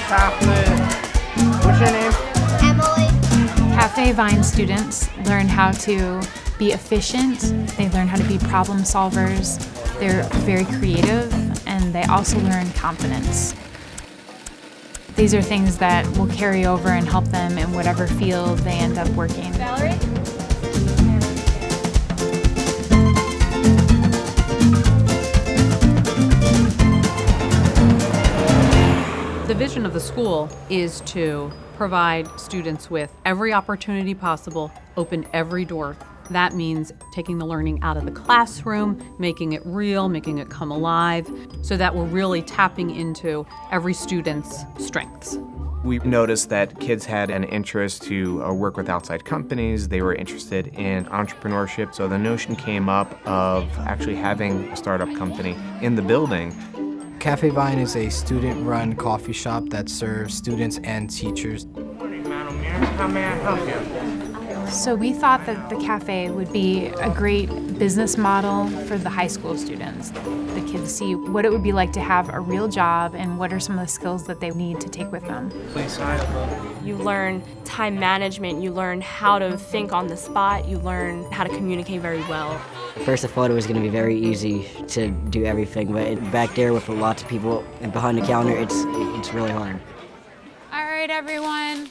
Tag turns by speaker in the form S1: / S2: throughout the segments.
S1: chocolate. What's your name?
S2: Emily.
S3: Cafe Vine students learn how to be efficient, they learn how to be problem solvers, they're very creative, and they also learn confidence. These are things that will carry over and help them in whatever field they end up working.
S2: Valerie?
S4: The vision of the school is to provide students with every opportunity possible, open every door. That means taking the learning out of the classroom, making it real, making it come alive, so that we're really tapping into every student's strengths.
S5: We noticed that kids had an interest to work with outside companies. They were interested in entrepreneurship, so the notion came up of actually having a startup company in the building.
S6: Cafe Vine is a student-run coffee shop that serves students and teachers.
S1: Good morning, Madam Mayor. How may I help you?
S3: So we thought that the cafe would be a great business model for the high school students. The kids see what it would be like to have a real job and what are some of the skills that they need to take with them.
S1: Please sign.
S7: You learn time management, you learn how to think on the spot, you learn how to communicate very well.
S8: First I thought it was going to be very easy to do everything, but back there with lots of people and behind the counter, it's really hard.
S3: All right, everyone.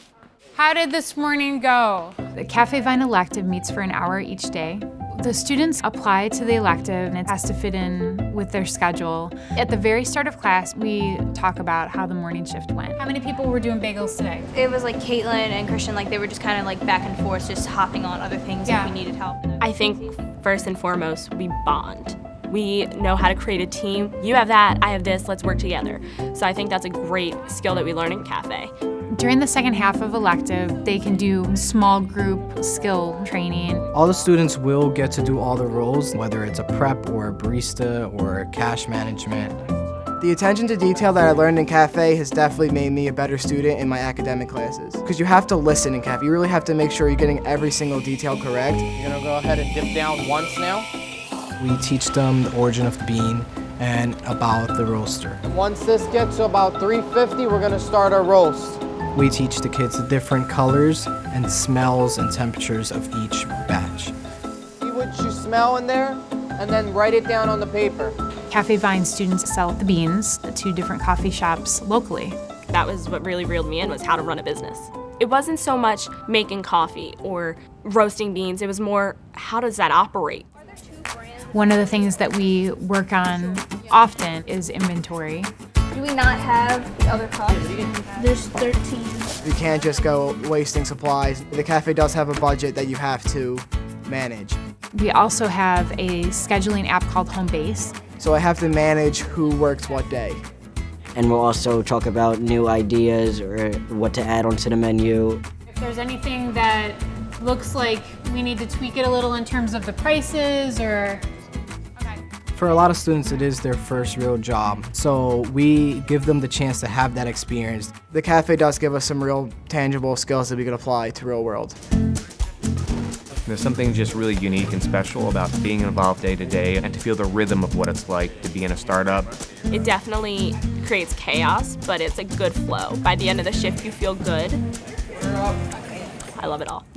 S3: How did this morning go? The Cafe Vine elective meets for an hour each day. The students apply to the elective and it has to fit in with their schedule. At the very start of class, we talk about how the morning shift went. How many people were doing bagels today?
S2: It was like Caitlin and Christian, like they were just kind of like back and forth, just hopping on other things if we needed help.
S7: I think first and foremost, we bond. We know how to create a team. You have that, I have this, let's work together. So I think that's a great skill that we learn in Cafe.
S3: During the second half of elective, they can do small group skill training.
S6: All the students will get to do all the roles, whether it's a prep or a barista or cash management.
S9: The attention to detail that I learned in Cafe has definitely made me a better student in my academic classes. Because you have to listen in Cafe. You really have to make sure you're getting every single detail correct.
S1: You're gonna go ahead and dip down once now.
S6: We teach them the origin of the bean and about the roaster.
S1: Once this gets to about 350, we're gonna start our roast.
S6: We teach the kids the different colors and smells and temperatures of each batch.
S1: See what you smell in there, and then write it down on the paper.
S3: Cafe Vine students sell the beans to different coffee shops locally.
S7: That was what really reeled me in, was how to run a business. It wasn't so much making coffee or roasting beans, it was more, how does that operate?
S3: One of the things that we work on often is inventory.
S2: Do we not have the other cups? There's 13.
S9: You can't just go wasting supplies. The cafe does have a budget that you have to manage.
S3: We also have a scheduling app called Home Base.
S9: So I have to manage who works what day.
S8: And we'll also talk about new ideas or what to add onto the menu.
S3: If there's anything that looks like we need to tweak it a little in terms of the prices or...
S6: For a lot of students, it is their first real job, so we give them the chance to have that experience.
S9: The cafe does give us some real tangible skills that we can apply to real world.
S5: There's something just really unique and special about being involved day to day and to feel the rhythm of what it's like to be in a startup.
S7: It definitely creates chaos, but it's a good flow. By the end of the shift, you feel good. I love it all.